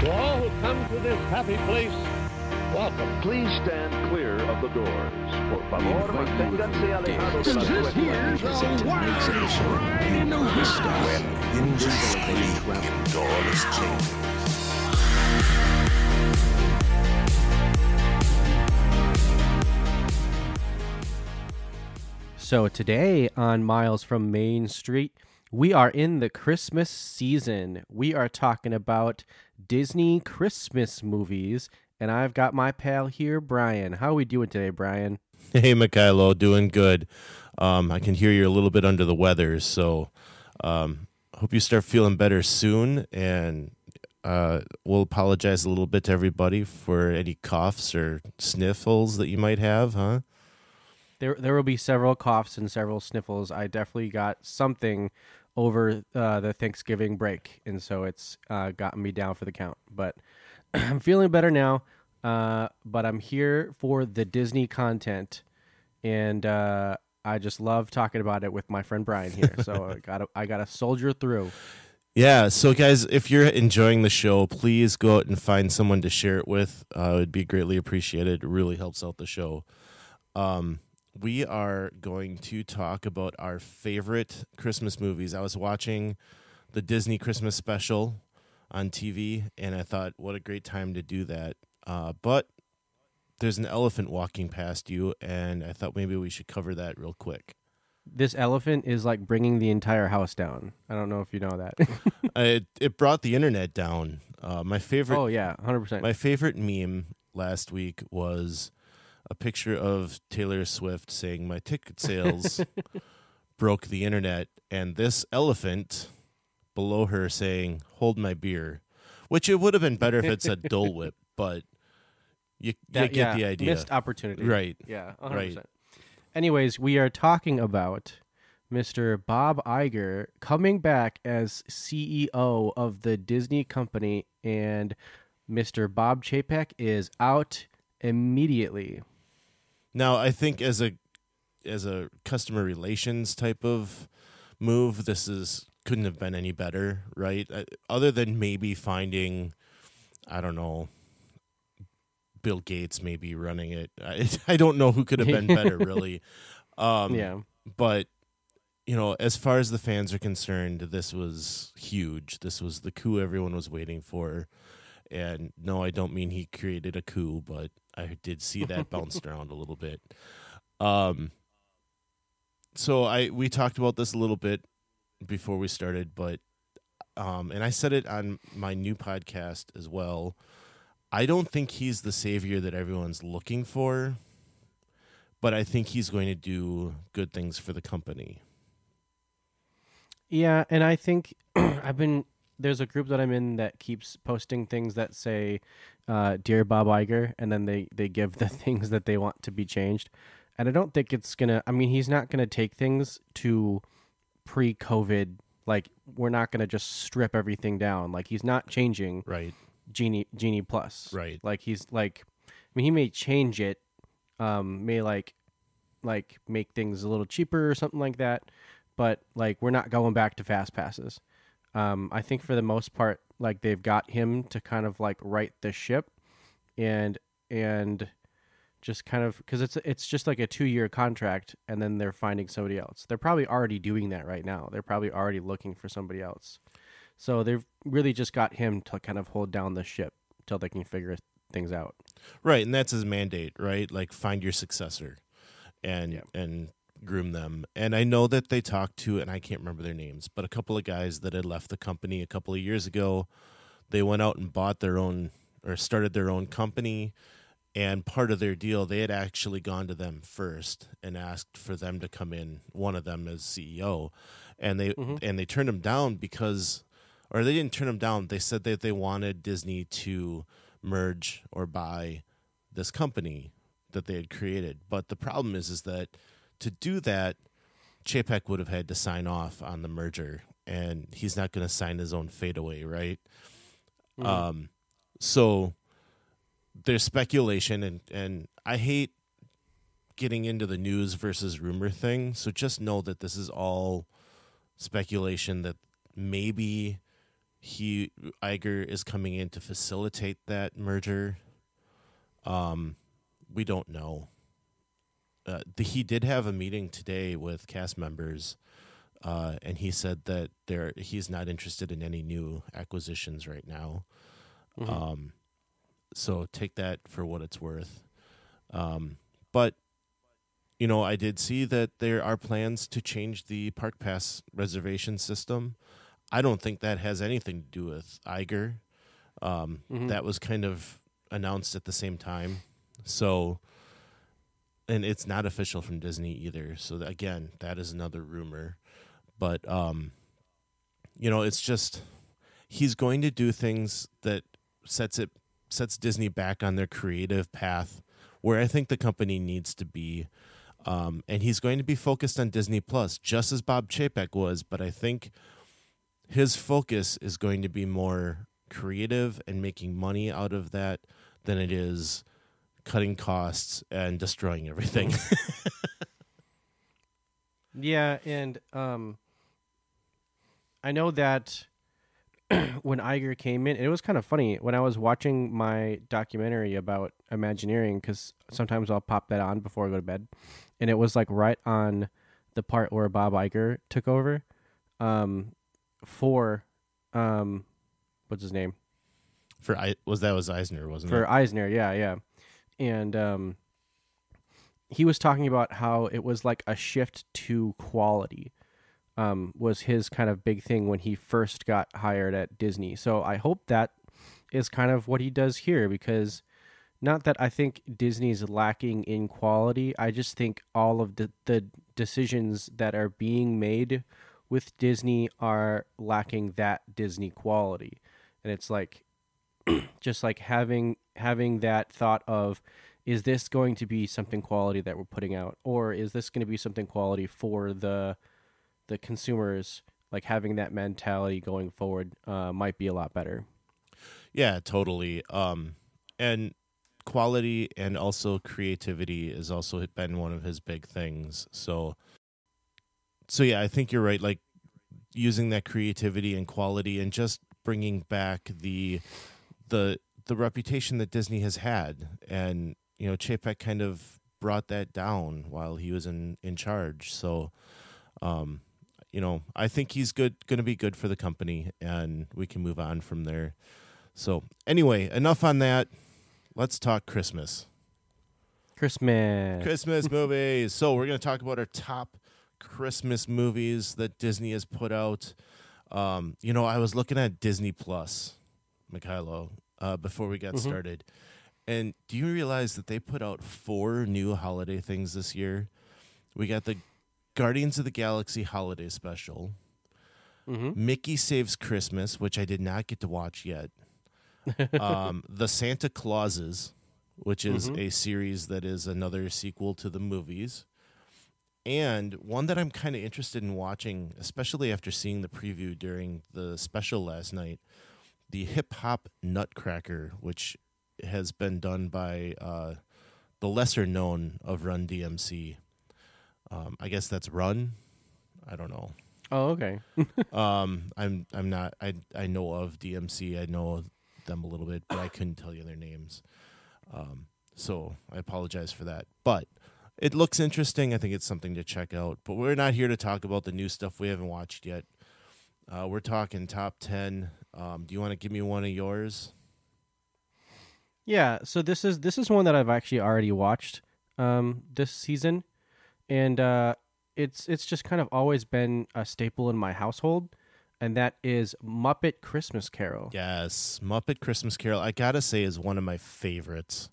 To all who come to this happy place, welcome. Please stand clear of the doors. Por favor, manténganse alejados de las This here's puertas. a brand new history. So today on Miles from Main Street, we are in the Christmas season. We are talking about Disney Christmas movies, and I've got my pal here, Brian. How are we doing today, Brian? Hey, Mikhailo, doing good. I can hear you're a little bit under the weather, so hope you start feeling better soon, and we'll apologize a little bit to everybody for any coughs or sniffles that you might have, huh? There will be several coughs and several sniffles. I definitely got something over the Thanksgiving break, and so it's gotten me down for the count. But I'm feeling better now, but I'm here for the Disney content, and I just love talking about it with my friend Brian here. So I gotta soldier through. Yeah, so guys, if you're enjoying the show, please go out and find someone to share it with. It would be greatly appreciated. It really helps out the show. We are going to talk about our favorite Christmas movies. I was watching the Disney Christmas special on TV, and I thought, what a great time to do that. But there's an elephant walking past you, and I thought maybe we should cover that real quick. This elephant is like bringing the entire house down. I don't know if you know that. It brought the internet down. My favorite. Oh, yeah, 100%. My favorite meme last week was a picture of Taylor Swift saying, "My ticket sales broke the internet," and this elephant below her saying, "Hold my beer," which it would have been better if it said Dole Whip, but you get the idea. Missed opportunity. Right. Yeah, 100%. Right. Anyways, we are talking about Mr. Bob Iger coming back as CEO of the Disney company, and Mr. Bob Chapek is out immediately. Now, I think as a customer relations type of move, couldn't have been any better, right? Other than maybe finding, I don't know, Bill Gates maybe running it. I don't know who could have been better, really. Yeah. But, as far as the fans are concerned, this was huge. This was the coup everyone was waiting for. And no, I don't mean he created a coup, but I did see that bounced around a little bit. So we talked about this a little bit before we started, but and I said it on my new podcast as well. I don't think he's the savior that everyone's looking for, but I think he's going to do good things for the company. Yeah, and I think there's a group that I'm in that keeps posting things that say, Dear Bob Iger, and then they give the things that they want to be changed. And I don't think it's going to, he's not going to take things to pre-COVID. Like, we're not going to just strip everything down. Like, he's not changing Right. Genie Plus. Right. Like, he may change it, may like make things a little cheaper or something like that. But, like, we're not going back to fast passes. I think for the most part, like, they've got him to kind of like right the ship and just kind of, because it's just like a 2-year contract, and then they're finding somebody else. They're probably already doing that right now. They're probably already looking for somebody else. So they've really just got him to kind of hold down the ship till they can figure things out. Right, and that's his mandate, right? Like, find your successor and groom them. And I know that they talked to, and I can't remember their names, but a couple of guys that had left the company a couple of years ago. They went out and bought their own, or started their own company, and part of their deal, they had actually gone to them first and asked for them to come in, one of them as CEO, and they turned him down because, or they didn't turn him down, they said that they wanted Disney to merge or buy this company that they had created. But the problem is that to do that, Chapek would have had to sign off on the merger, and he's not going to sign his own fate away, right? Mm-hmm. So there's speculation, and I hate getting into the news versus rumor thing, so just know that this is all speculation that maybe Iger is coming in to facilitate that merger. We don't know. He did have a meeting today with cast members, and he said that he's not interested in any new acquisitions right now. So take that for what it's worth. But I did see that there are plans to change the Park Pass reservation system. I don't think that has anything to do with Iger. That was kind of announced at the same time. So, and it's not official from Disney either. So again, that is another rumor. But, it's just, he's going to do things that sets Disney back on their creative path where I think the company needs to be. And he's going to be focused on Disney Plus, just as Bob Chapek was. But I think his focus is going to be more creative and making money out of that than it is cutting costs and destroying everything. Yeah, and I know that when Iger came in, it was kind of funny when I was watching my documentary about Imagineering, because sometimes I'll pop that on before I go to bed, and it was like right on the part where Bob Iger took over for what's his name? Was Eisner, wasn't it? For Eisner, yeah. And he was talking about how it was like a shift to quality was his kind of big thing when he first got hired at Disney. So I hope that is kind of what he does here, because not that I think Disney's lacking in quality. I just think all of the decisions that are being made with Disney are lacking that Disney quality. And it's like just like having that thought of, is this going to be something quality that we're putting out, or is this going to be something quality for the consumers? Like having that mentality going forward might be a lot better. Yeah, totally. And quality and also creativity has also been one of his big things. So yeah, I think you're right. Like using that creativity and quality and just bringing back the reputation that Disney has had. And, Chapek kind of brought that down while he was in charge. So, I think he's going to be good for the company, and we can move on from there. So anyway, enough on that. Let's talk Christmas movies. So we're going to talk about our top Christmas movies that Disney has put out. I was looking at Disney Plus, Mikhailo, before we got started. And do you realize that they put out 4 new holiday things this year? We got the Guardians of the Galaxy holiday special, Mickey Saves Christmas, which I did not get to watch yet, the Santa Clauses, which is a series that is another sequel to the movies, and one that I'm kind of interested in watching, especially after seeing the preview during the special last night, the Hip Hop Nutcracker, which has been done by the lesser known of Run DMC. I guess that's Run. I don't know. Oh, okay. I'm not. I know of DMC. I know them a little bit, but I couldn't tell you their names. So I apologize for that. But it looks interesting. I think it's something to check out. But we're not here to talk about the new stuff we haven't watched yet. We're talking top 10. Do you want to give me one of yours? Yeah. So this is one that I've actually already watched this season, and it's just kind of always been a staple in my household, and that is Muppet Christmas Carol. Yes, Muppet Christmas Carol, I gotta say, is one of my favorites.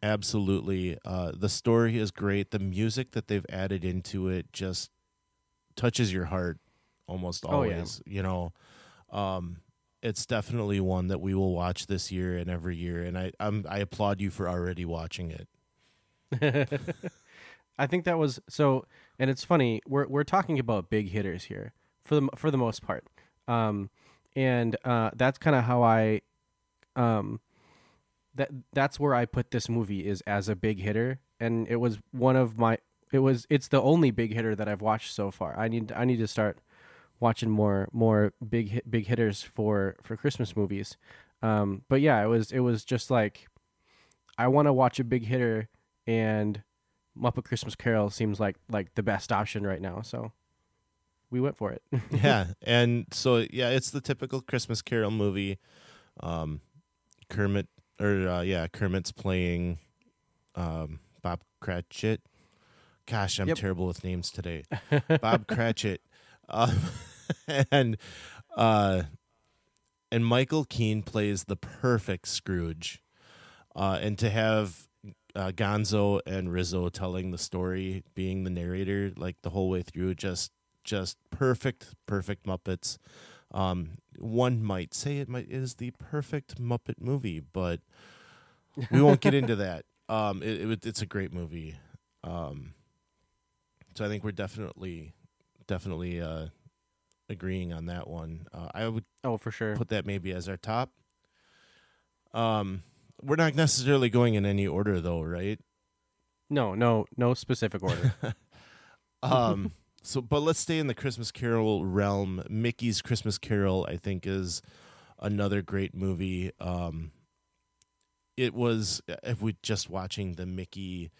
Absolutely. The story is great. The music that they've added into it just touches your heart almost always. It's definitely one that we will watch this year and every year, and I applaud you for already watching it. I think that was so, and it's funny. We're talking about big hitters here for the most part, and that's kind of how I, that's where I put this movie, is as a big hitter, and it was one of my. It's the only big hitter that I've watched so far. I need to start watching more big hitters for Christmas movies. But yeah, it was just like I want to watch a big hitter, and Muppet Christmas Carol seems like the best option right now. So we went for it. Yeah, and so yeah, it's the typical Christmas Carol movie. Kermit's playing Bob Cratchit. Gosh, I'm terrible with names today. Bob Cratchit, and Michael Keane plays the perfect Scrooge, and to have Gonzo and Rizzo telling the story, being the narrator like the whole way through, just perfect Muppets. One might say it is the perfect Muppet movie, but we won't get into that. It's a great movie. So I think we're definitely agreeing on that one. I would for sure put that maybe as our top. We're not necessarily going in any order though, right? No specific order. But let's stay in the Christmas Carol realm. Mickey's Christmas Carol, I think, is another great movie. It was, if we just watching the Mickey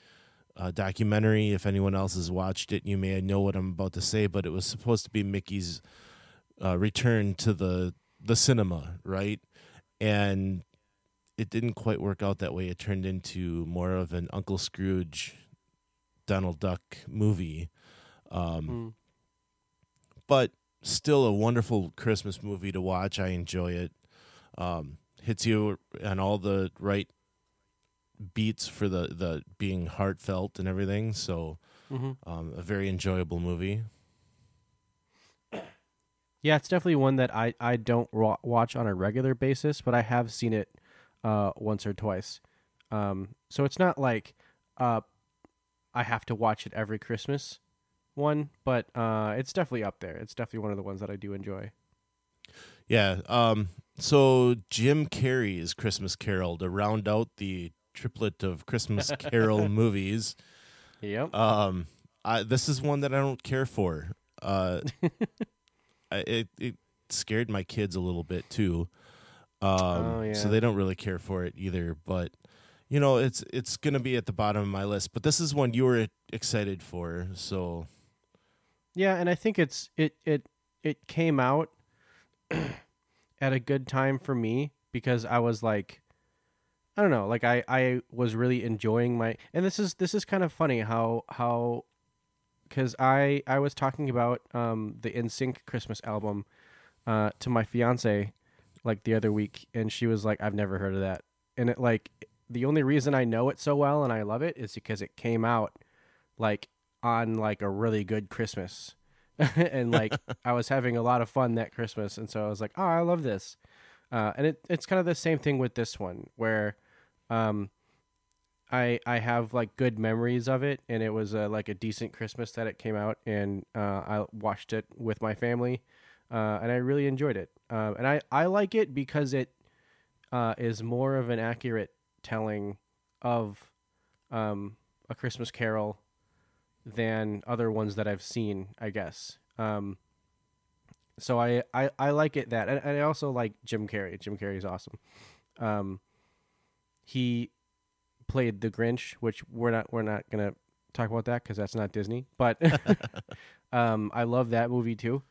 documentary, if anyone else has watched it, you may know what I'm about to say, but it was supposed to be Mickey's return to the cinema, right? And it didn't quite work out that way. It turned into more of an Uncle Scrooge, Donald Duck movie. But still a wonderful Christmas movie to watch. I enjoy it. Hits you on all the right beats for the being heartfelt and everything. So a very enjoyable movie. Yeah, it's definitely one that I don't watch on a regular basis, but I have seen it once or twice. So it's not like I have to watch it every Christmas one, but it's definitely up there. It's definitely one of the ones that I do enjoy. Yeah. So Jim Carrey's Christmas Carol, to round out the triplet of Christmas Carol movies. Yep. This is one that I don't care for. It scared my kids a little bit too. So they don't really care for it either. But you know, it's gonna be at the bottom of my list. But this is one you were excited for. So yeah, and I think it came out at a good time for me because I was like, I don't know, like I was really enjoying and this is kind of funny how because I was talking about the NSYNC Christmas album to my fiance like the other week, and she was like, I've never heard of that. And it, like, the only reason I know it so well and I love it is because it came out like on like a really good Christmas. And like I was having a lot of fun that Christmas, and so I was like, oh, I love this. And it's kind of the same thing with this one where I have like good memories of it, and it was like a decent Christmas that it came out, and I watched it with my family, and I really enjoyed it. And I like it because it is more of an accurate telling of A Christmas Carol than other ones that I've seen, I guess. So I like it that, and I also like Jim Carrey. Jim Carrey's awesome. He played the Grinch, which we're not gonna talk about that because that's not Disney. But I love that movie too.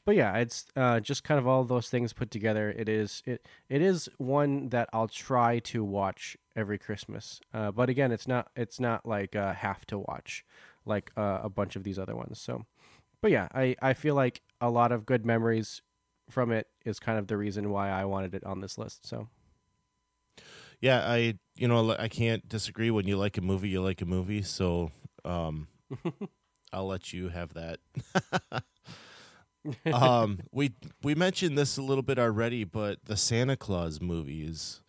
But yeah, it's just kind of all those things put together. It is one that I'll try to watch every Christmas. But again, it's not like have to watch like a bunch of these other ones. So, but yeah, I feel like a lot of good memories from it is kind of the reason why I wanted it on this list. So. Yeah, I can't disagree. When you like a movie, you like a movie. So I'll let you have that. We mentioned this a little bit already, but the Santa Claus movies,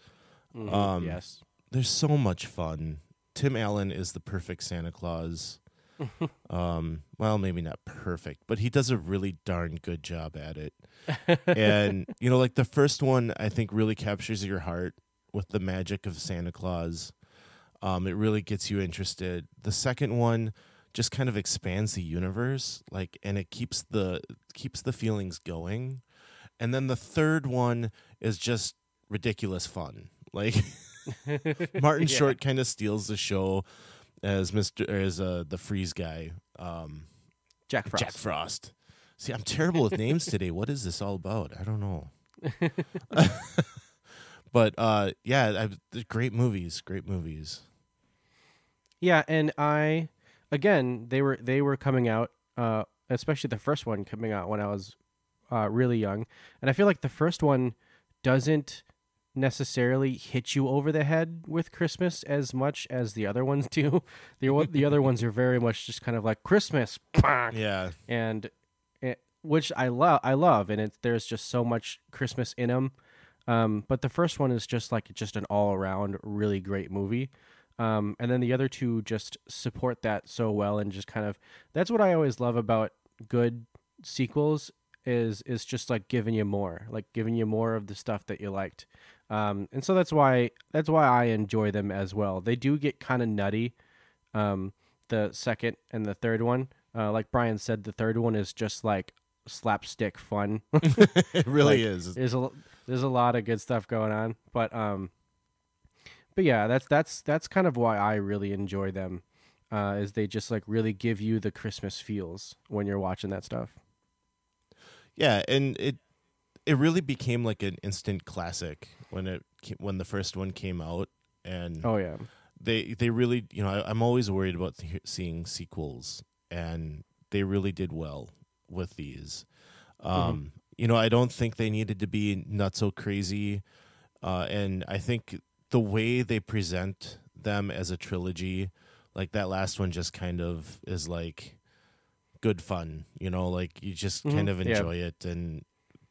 yes, they're so much fun. Tim Allen is the perfect Santa Claus. Well, maybe not perfect, but he does a really darn good job at it. And like the first one, I think really captures your heart with the magic of Santa Claus. It really gets you interested. The second one just kind of expands the universe, like, and it keeps the feelings going. And then the third one is just ridiculous fun. Like Martin Short kind of steals the show as the freeze guy, Jack Frost. Jack Frost. See, I'm terrible with names today. What is this all about? I don't know. But great movies. Yeah, and they were coming out, especially the first one coming out when I was really young, and I feel like the first one doesn't necessarily hit you over the head with Christmas as much as the other ones do. The other ones are very much just kind of like Christmas, yeah, and which I love, and there's just so much Christmas in them. But the first one is just an all around really great movie. And then the other two just support that so well, and just kind of, that's what I always love about good sequels is just like giving you more of the stuff that you liked. And so that's why I enjoy them as well. They do get kind of nutty. The second and the third one, like Brian said, the third one is just like slapstick fun. It really is. There's a lot of good stuff going on, but yeah, that's kind of why I really enjoy them, is they just like really give you the Christmas feels when you're watching that stuff. Yeah, and it really became like an instant classic when the first one came out, and oh yeah, they really, I'm always worried about seeing sequels, and they really did well with these. I don't think they needed to be not so crazy, and I think the way they present them as a trilogy, like that last one just kind of is like good fun, like you just kind of enjoy it, and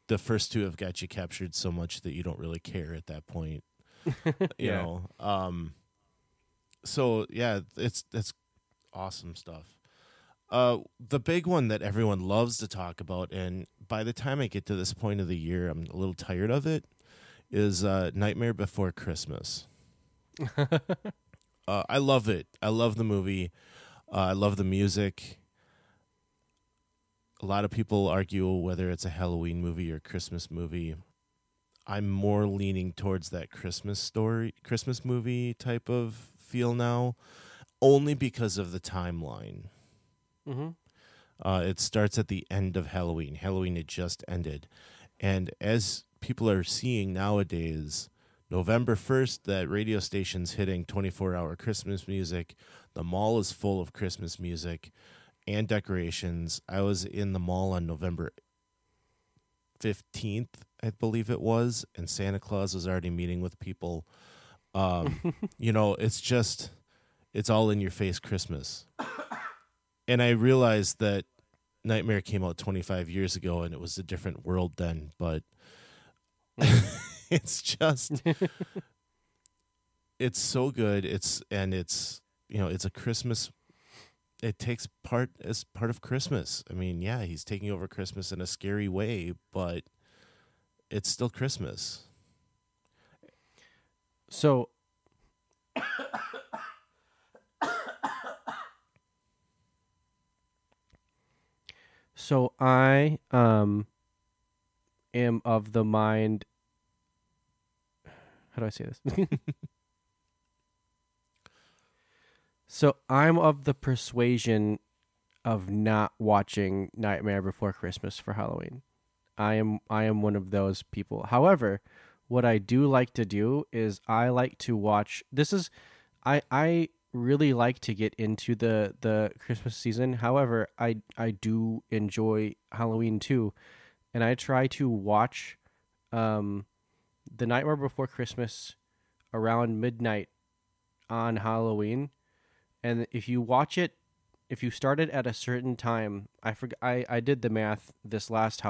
the first two have got you captured so much that you don't really care at that point. you know. So yeah, it's awesome stuff. The big one that everyone loves to talk about, and by the time I get to this point of the year, I'm a little tired of it, is Nightmare Before Christmas. I love it. I love the movie. I love the music. A lot of people argue whether it's a Halloween movie or a Christmas movie. I'm more leaning towards that Christmas movie type of feel now, only because of the timeline. It starts at the end of Halloween. Halloween had just ended. And as people are seeing nowadays, November 1st, that radio station's hitting 24-hour Christmas music. The mall is full of Christmas music and decorations. I was in the mall on November 15th, I believe it was, and Santa Claus was already meeting with people. It's all in your face Christmas. And I realized that Nightmare came out 25 years ago and it was a different world then, but it's just, it's so good. It's a Christmas. It takes part as part of Christmas. I mean, yeah, he's taking over Christmas in a scary way, but it's still Christmas. So, I am of the mind. How do I say this? So I'm of the persuasion of not watching Nightmare Before Christmas for Halloween. I am one of those people. However, what I do like to do is I like to watch. I really like to get into the Christmas season. However, I do enjoy Halloween too, and I try to watch The Nightmare Before Christmas around midnight on Halloween. And if you watch it, if you start it at a certain time, I did the math this last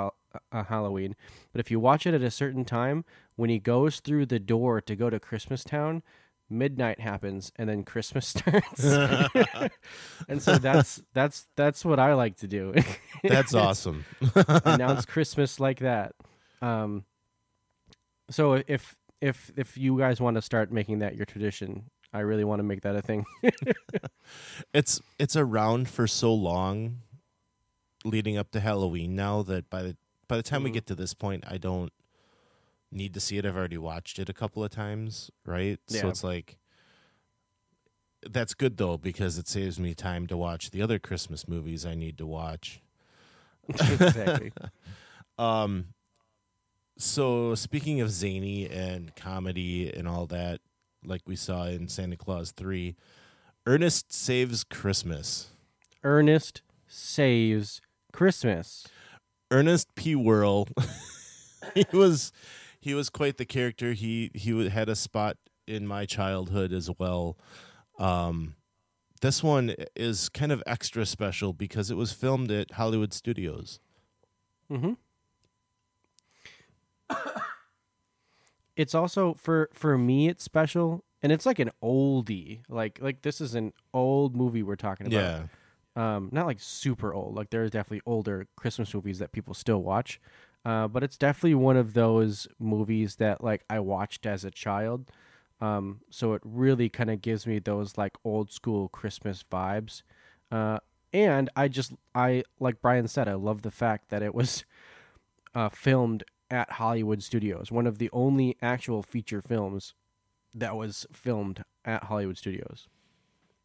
Halloween, but if you watch it at a certain time, when he goes through the door to go to Christmas Town, midnight happens and then Christmas starts. And so that's what I like to do. That's awesome. Announce Christmas like that. So if you guys want to start making that your tradition, I really want to make that a thing. It's around for so long leading up to Halloween now that by the time we get to this point, I don't need to see it. I've already watched it a couple of times, right? Yeah. So it's like, that's good though, because it saves me time to watch the other Christmas movies I need to watch. Exactly. So speaking of zany and comedy and all that, like we saw in Santa Claus 3, Ernest Saves Christmas. Ernest Saves Christmas. Ernest P. Whirl. he was quite the character. He had a spot in my childhood as well. This one is kind of extra special because it was filmed at Hollywood Studios. Mm-hmm. It's also for me it's special, and it's like an oldie. Like this is an old movie we're talking about. Yeah. Not like super old. Like there's definitely older Christmas movies that people still watch. But it's definitely one of those movies that like I watched as a child. So it really kind of gives me those like old school Christmas vibes. And I like Brian said, I love the fact that it was filmed at Hollywood Studios, one of the only actual feature films that was filmed at Hollywood Studios.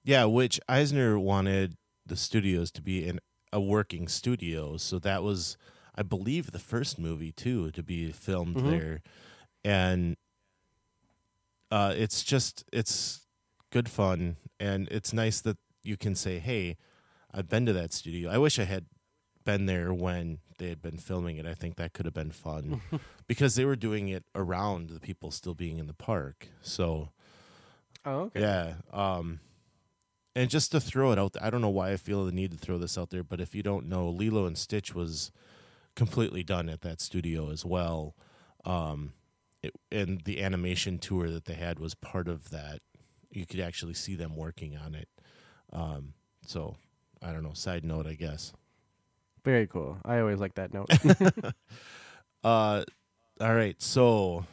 Yeah, which Eisner wanted the studios to be in a working studio, so that was, I believe, the first movie too to be filmed there, and it's good fun, and it's nice that you can say, "Hey, I've been to that studio." I wish I had been there when they had been filming it. I think that could have been fun because they were doing it around the people still being in the park. So, okay. Yeah. And just to throw it out there, I don't know why I feel the need to throw this out there, but if you don't know, Lilo and Stitch was completely done at that studio as well. And the animation tour that they had was part of that. You could actually see them working on it. So, I don't know, side note, I guess. Very cool. I always like that note. All right, so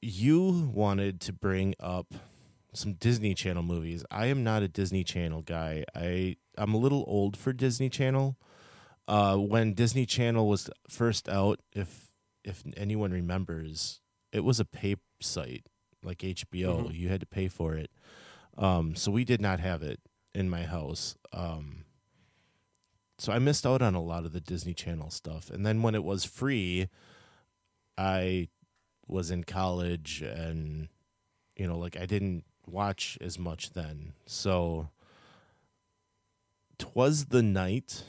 you wanted to bring up some Disney Channel movies. I am not a Disney Channel guy. I'm a little old for Disney Channel. When Disney Channel was first out, if anyone remembers, it was a pay site like HBO. You had to pay for it. So we did not have it in my house. So I missed out on a lot of the Disney Channel stuff. And then when it was free, I was in college and, like I didn't watch as much then. So 'Twas the Night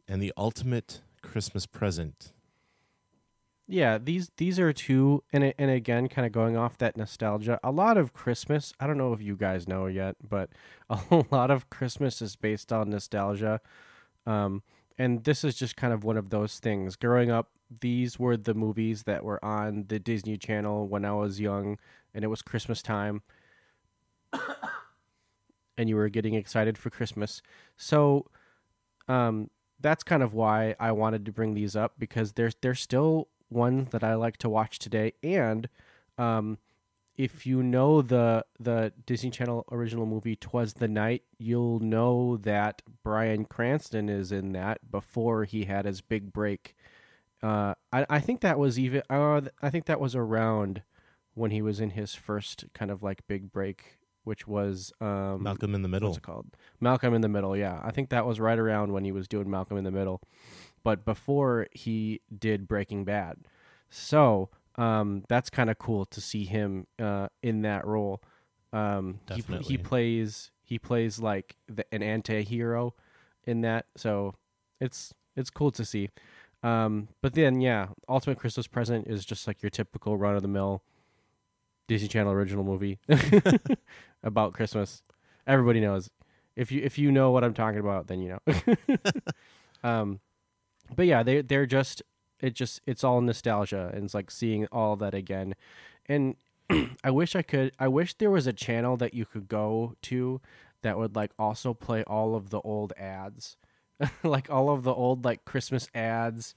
and The Ultimate Christmas Present. Yeah, these are two, and again, kind of going off that nostalgia. A lot of Christmas, I don't know if you guys know yet, but a lot of Christmas is based on nostalgia. And this is just kind of one of those things. Growing up, these were the movies that were on the Disney Channel when I was young, and it was Christmas time, and you were getting excited for Christmas. So, that's kind of why I wanted to bring these up, because they're still one that I like to watch today. And if you know the Disney Channel original movie 'Twas the Night, you'll know that Bryan Cranston is in that before he had his big break. I think that was even I think that was around when he was in his first kind of like big break, which was Malcolm in the Middle. What's it called? Malcolm in the Middle. Yeah, I think that was right around when he was doing Malcolm in the Middle, but before he did Breaking Bad. So that's kind of cool to see him in that role. Definitely. He plays like an anti-hero in that, so it's cool to see. But then yeah, Ultimate Christmas Present is just like your typical run-of-the-mill Disney Channel original movie about Christmas. Everybody knows. If you know what I'm talking about, then you know. But yeah, they're just it's all nostalgia, and it's like seeing all that again. And I wish there was a channel that you could go to that would like also play all of the old ads. Like all of the old like Christmas ads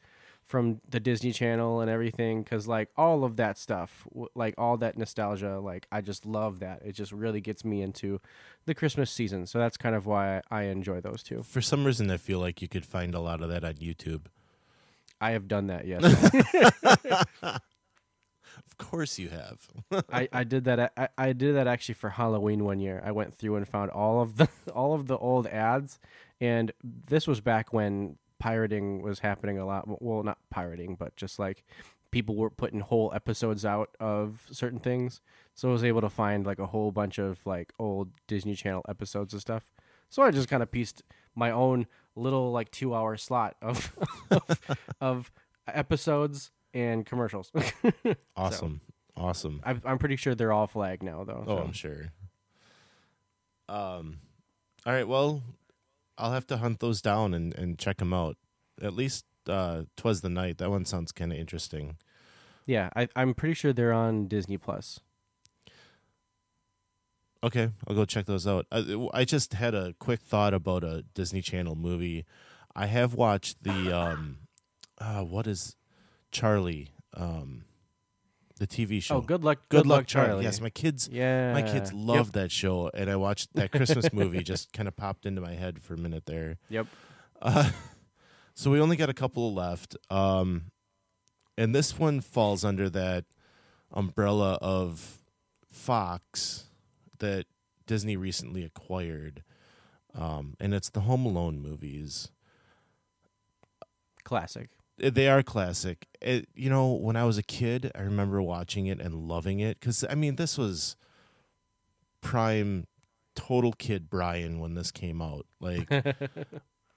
from the Disney Channel and everything, because like all of that stuff, like all that nostalgia, like I just love that. It just really gets me into the Christmas season. So that's kind of why I enjoy those two. For some reason, I feel like you could find a lot of that on YouTube. I have done that, yes. Of course you have. I did that. I did that actually for Halloween one year. I went through and found all of the old ads, and this was back when pirating was happening a lot. Well, not pirating, but just like people were putting whole episodes out of certain things. So I was able to find like a whole bunch of like old Disney Channel episodes and stuff. So I just kind of pieced my own little like 2-hour slot of of episodes and commercials. Awesome. So, awesome. I'm pretty sure they're all flagged now, though. Oh, so. I'm sure. All right. Well, I'll have to hunt those down and check them out. At least 'Twas the Night. That one sounds kind of interesting. Yeah, I'm pretty sure they're on Disney Plus. Okay, I'll go check those out. I just had a quick thought about a Disney Channel movie. I have watched the what is Charlie, the TV show. Oh, Good Luck Charlie. Yes, my kids Yeah. love that show, and I watched that Christmas movie. Just kind of popped into my head for a minute there. Yep. So we only got a couple left, and this one falls under that umbrella of Fox that Disney recently acquired, and it's the Home Alone movies. Classic. They are classic. When I was a kid, I remember watching it and loving it because, I mean, this was prime total kid Brian when this came out. Like,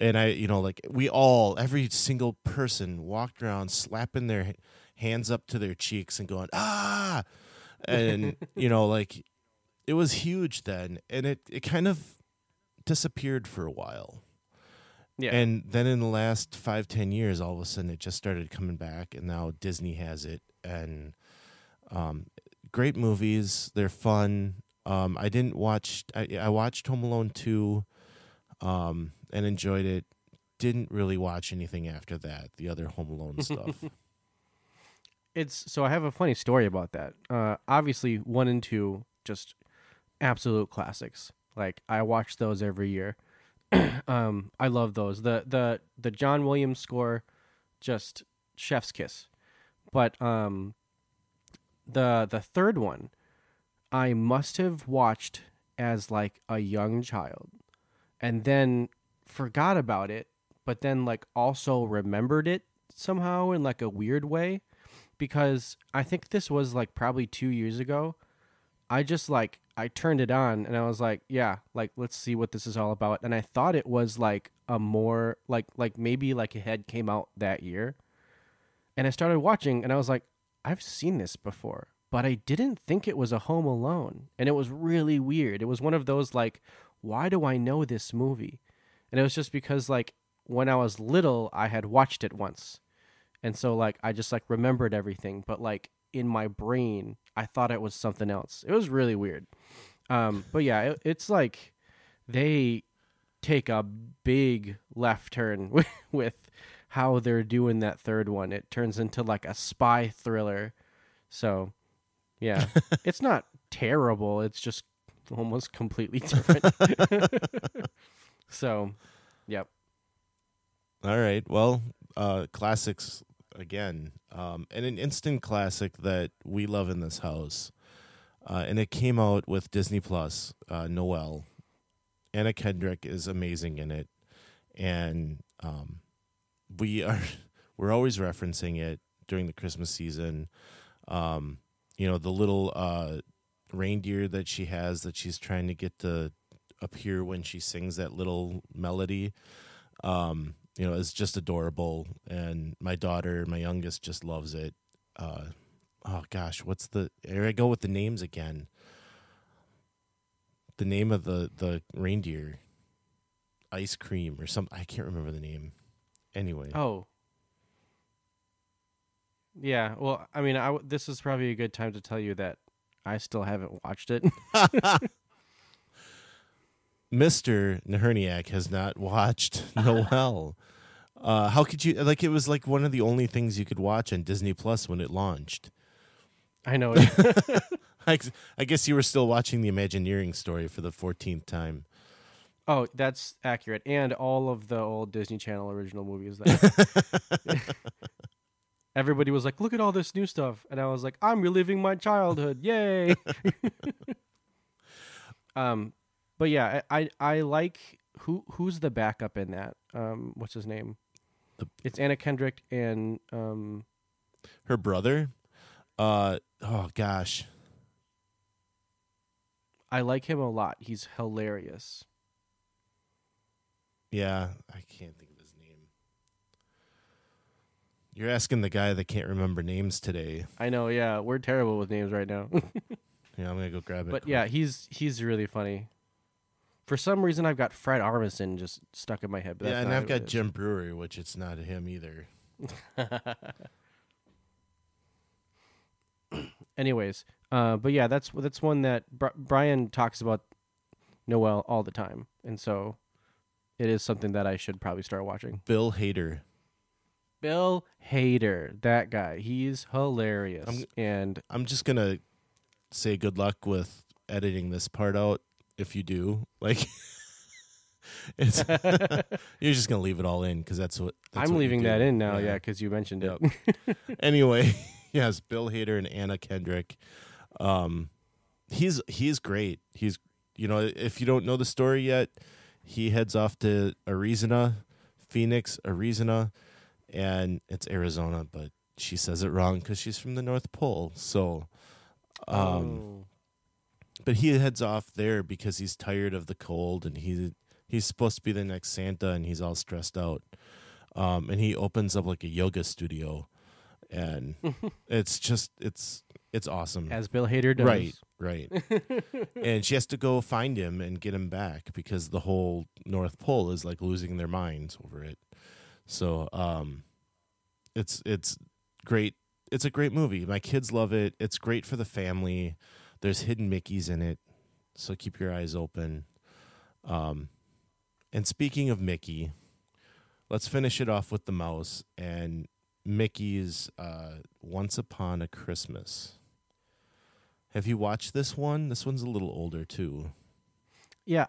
and every single person walked around slapping their hands up to their cheeks and going, ah! And, it was huge then, and it kind of disappeared for a while. Yeah. And then in the last 5-10 years, all of a sudden it just started coming back, and now Disney has it. And great movies, they're fun. I watched Home Alone 2 and enjoyed it. Didn't really watch anything after that, the other Home Alone stuff. So I have a funny story about that. Obviously, 1 and 2 just absolute classics. Like I watch those every year. I love those. The John Williams score, just chef's kiss. But the third one, I must have watched as like a young child, and then forgot about it, but then like also remembered it somehow in like a weird way, because I think this was like probably 2 years ago. I turned it on and I was like, yeah, like, let's see what this is all about. And I thought it was like a more like maybe like it had came out that year. And I started watching and I was like, I've seen this before, but I didn't think it was a Home Alone. And it was really weird. It was one of those like, why do I know this movie? And it was just because like when I was little, I had watched it once. And so like, I just like remembered everything, but like in my brain, I thought it was something else. It was really weird. But yeah, it's like they take a big left turn with how they're doing that third one. It turns into like a spy thriller. So yeah, it's not terrible. It's just almost completely different. So, yep. All right. Well, classics again, and an instant classic that we love in this house, and it came out with Disney Plus. Noelle, Anna Kendrick is amazing in it, and we're always referencing it during the Christmas season. The little reindeer that she has that she's trying to get to appear when she sings that little melody. Is just adorable, and my daughter, my youngest, just loves it. Here I go with the names again. The name of the reindeer, Ice Cream or something. I can't remember the name. Anyway. Oh. Yeah, well, I mean, this is probably a good time to tell you that I still haven't watched it. Mr. Naherniak has not watched Noelle. How could you like? It was like one of the only things you could watch on Disney Plus when it launched. I know. I guess you were still watching the Imagineering story for the 14th time. Oh, that's accurate. And all of the old Disney Channel original movies. That everybody was like, look at all this new stuff. And I was like, I'm reliving my childhood. Yay. But yeah, I like who's the backup in that? What's his name? It's Anna Kendrick and her brother. Oh gosh. I like him a lot. He's hilarious. Yeah, I can't think of his name. You're asking the guy that can't remember names today. I know, yeah. We're terrible with names right now. Yeah, I'm going to go grab it. But yeah, he's really funny. For some reason, I've got Fred Armisen just stuck in my head. But yeah, that's and not I've who got it is. Jim Brewery, which it's not him either. Anyways, but yeah, that's one that Brian talks about Noel all the time, and so it is something that I should probably start watching. Bill Hader. Bill Hader, that guy, he's hilarious. I'm just gonna say good luck with editing this part out. If you do, like, it's you're just gonna leave it all in because that's what I'm leaving that in now. Yeah, because you mentioned it. Anyway, yes, Bill Hader and Anna Kendrick. He's great. He's if you don't know the story yet, he heads off to Phoenix, Arizona, and it's Arizona, but she says it wrong because she's from the North Pole. So, but he heads off there because he's tired of the cold, and he's supposed to be the next Santa, and he's all stressed out. And he opens up like a yoga studio, and it's awesome. As Bill Hader does. Right. And she has to go find him and get him back because the whole North Pole is like losing their minds over it. So, it's great. It's a great movie. My kids love it. It's great for the family. There's hidden Mickeys in it, so keep your eyes open. And speaking of Mickey, let's finish it off with the mouse and Mickey's Once Upon a Christmas. Have you watched this one? This one's a little older, too. Yeah,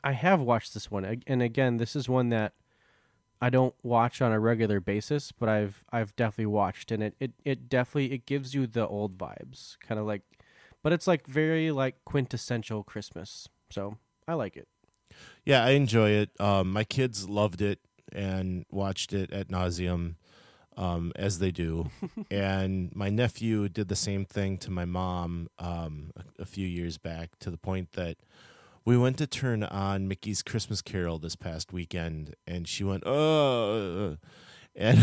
I have watched this one. And again, this is one that I don't watch on a regular basis, but I've definitely watched. And it definitely gives you the old vibes. Kind of like, but it's like very like quintessential Christmas. So I like it. Yeah, I enjoy it. My kids loved it and watched it ad nauseum. As they do. And my nephew did the same thing to my mom a few years back, to the point that we went to turn on Mickey's Christmas Carol this past weekend, and she went, oh. And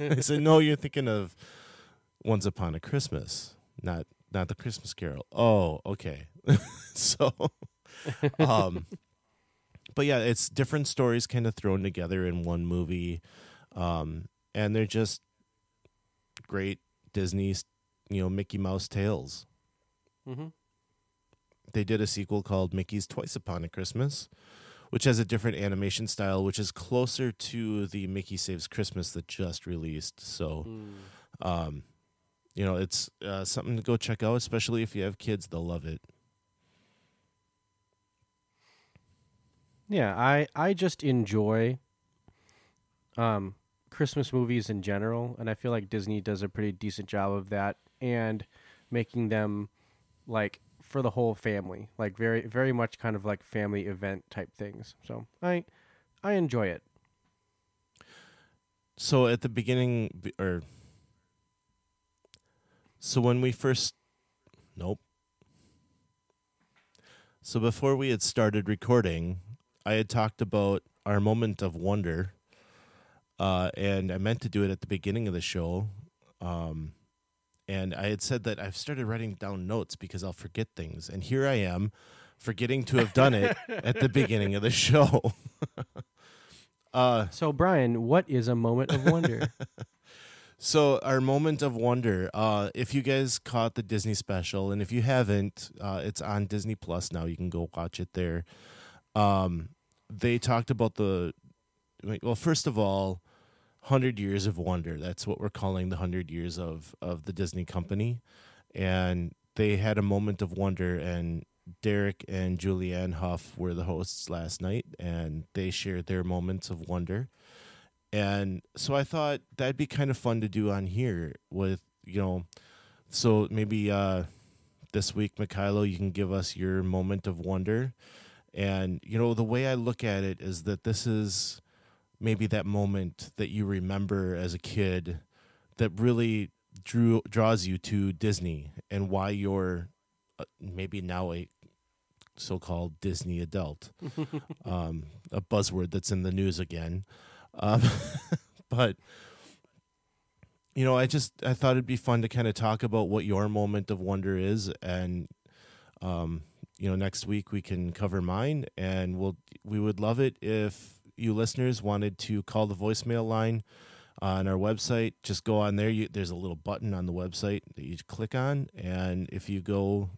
I said, no, you're thinking of Once Upon a Christmas, not the Christmas Carol. Oh, okay. So, but yeah, it's different stories kind of thrown together in one movie. And they're just great Disney, Mickey Mouse tales. Mm-hmm. They did a sequel called Mickey's Twice Upon a Christmas, which has a different animation style, which is closer to the Mickey Saves Christmas that just released. So, it's something to go check out, especially if you have kids. They'll love it. Yeah, I just enjoy Christmas movies in general, and I feel like Disney does a pretty decent job of that and making them like for the whole family, like very very much kind of like family event type things. So I enjoy it. So at the beginning, when we first, So before we had started recording, I had talked about our moment of wonder. And I meant to do it at the beginning of the show. And I had said that I've started writing down notes because I'll forget things. And here I am forgetting to have done it at the beginning of the show. So, Brian, what is a moment of wonder? So our moment of wonder, if you guys caught the Disney special, and if you haven't, it's on Disney Plus now. You can go watch it there. They talked about first of all, 100 Years of Wonder. That's what we're calling the 100 years of the Disney company. And they had a moment of wonder, and Derek and Julianne Hough were the hosts last night, and they shared their moments of wonder. And so I thought that'd be kind of fun to do on here with, so maybe this week, Mikhailo, you can give us your moment of wonder. And, the way I look at it is that this is maybe that moment that you remember as a kid that really draws you to Disney, and why you're maybe now a so-called Disney adult, a buzzword that's in the news again. But I thought it'd be fun to kind of talk about what your moment of wonder is, and next week we can cover mine, and we would love it if you listeners wanted to call the voicemail line on our website. Just go on there. There's a little button on the website that you click on, and if you go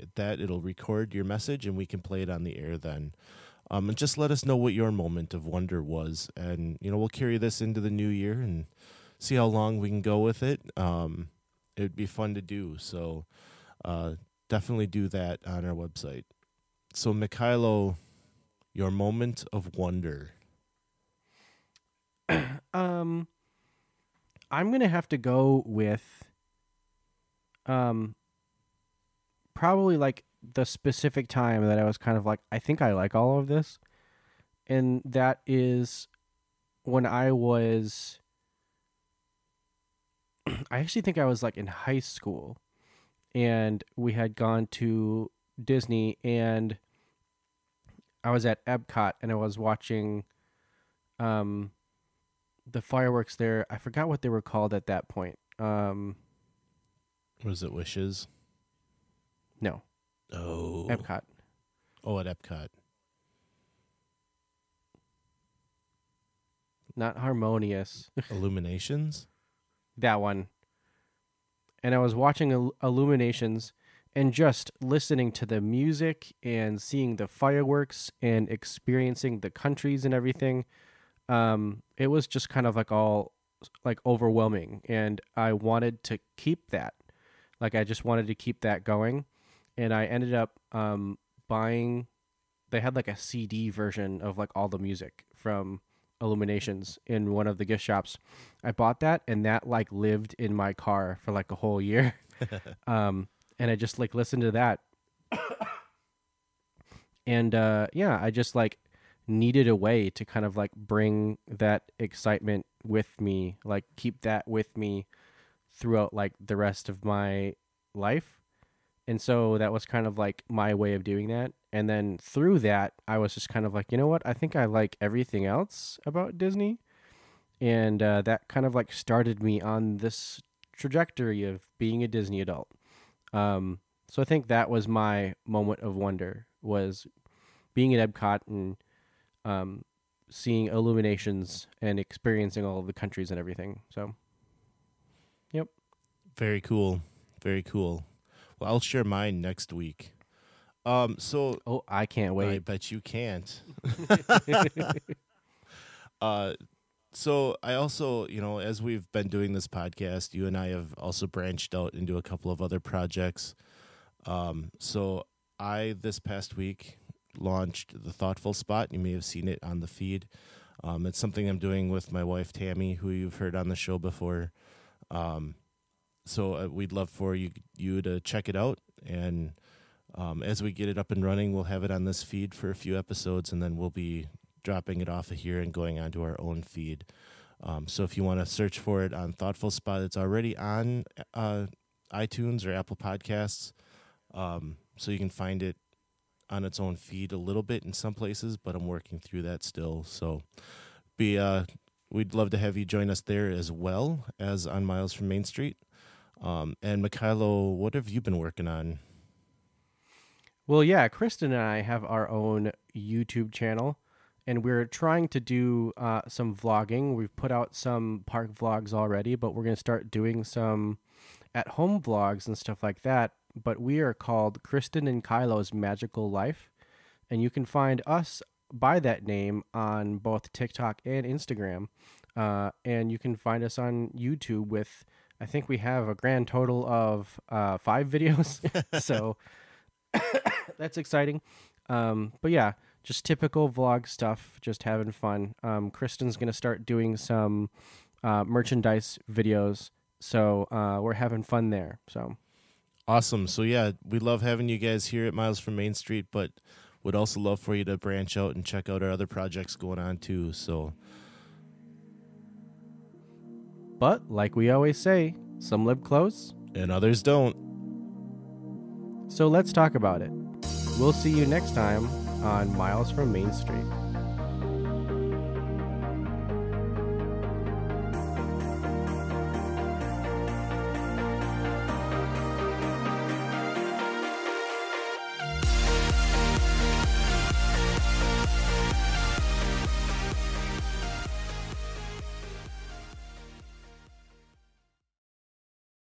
at that, it'll record your message, and we can play it on the air then. And just let us know what your moment of wonder was, and we'll carry this into the new year and see how long we can go with it. It'd be fun to do, so definitely do that on our website. So, Mikhailo, your moment of wonder. I'm gonna have to go with probably like the specific time that I was kind of like, I think I like all of this, and that is when I actually think I was like in high school, and we had gone to Disney, and I was at Epcot, and I was watching the fireworks there. I forgot what they were called at that point. Was it Wishes? No. Oh. Epcot. Oh, at Epcot. Not Harmonious. Illuminations? That one. And I was watching Illuminations and just listening to the music and seeing the fireworks and experiencing the countries and everything. It was just kind of like all like overwhelming, and I wanted to keep that. Like I just wanted to keep that going, and I ended up buying. They had like a CD version of like all the music from Illuminations in one of the gift shops. I bought that, and that like lived in my car for like a whole year. And I just like listened to that. And I just like needed a way to kind of like bring that excitement with me, like keep that with me throughout like the rest of my life. And so that was kind of like my way of doing that. And then through that, I was just kind of like, you know what? I think I like everything else about Disney. And that kind of like started me on this trajectory of being a Disney adult. So I think that was my moment of wonder, was being at Epcot and seeing Illuminations and experiencing all of the countries and everything. So, yep. Very cool. Very cool. Well, I'll share mine next week. Oh, I can't wait. I bet you can't. So I also, as we've been doing this podcast, you and I have also branched out into a couple of other projects. So I, this past week, launched the Thoughtful Spot. You may have seen it on the feed. It's something I'm doing with my wife, Tammy, who you've heard on the show before. So we'd love for you to check it out. And as we get it up and running, we'll have it on this feed for a few episodes, and then we'll be dropping it off of here and going onto our own feed. So if you want to search for it on Thoughtful Spot, it's already on iTunes or Apple Podcasts. So you can find it on its own feed a little bit in some places, but I'm working through that still. So we'd love to have you join us there as well as on Miles from Main Street. And Mikhailo, what have you been working on? Well, yeah, Kristen and I have our own YouTube channel, and we're trying to do some vlogging. We've put out some park vlogs already, but we're going to start doing some at-home vlogs and stuff like that. But we are called Kristen and Kylo's Magical Life, and you can find us by that name on both TikTok and Instagram. And you can find us on YouTube with, I think we have a grand total of 5 videos. So that's exciting. But yeah, just typical vlog stuff, just having fun. Kristen's going to start doing some merchandise videos. So we're having fun there. So Awesome. So yeah, we love having you guys here at Miles from Main Street, but would also love for you to branch out and check out our other projects going on too. So, but like we always say, some live close and others don't. So let's talk about it. We'll see you next time on Miles from Main Street.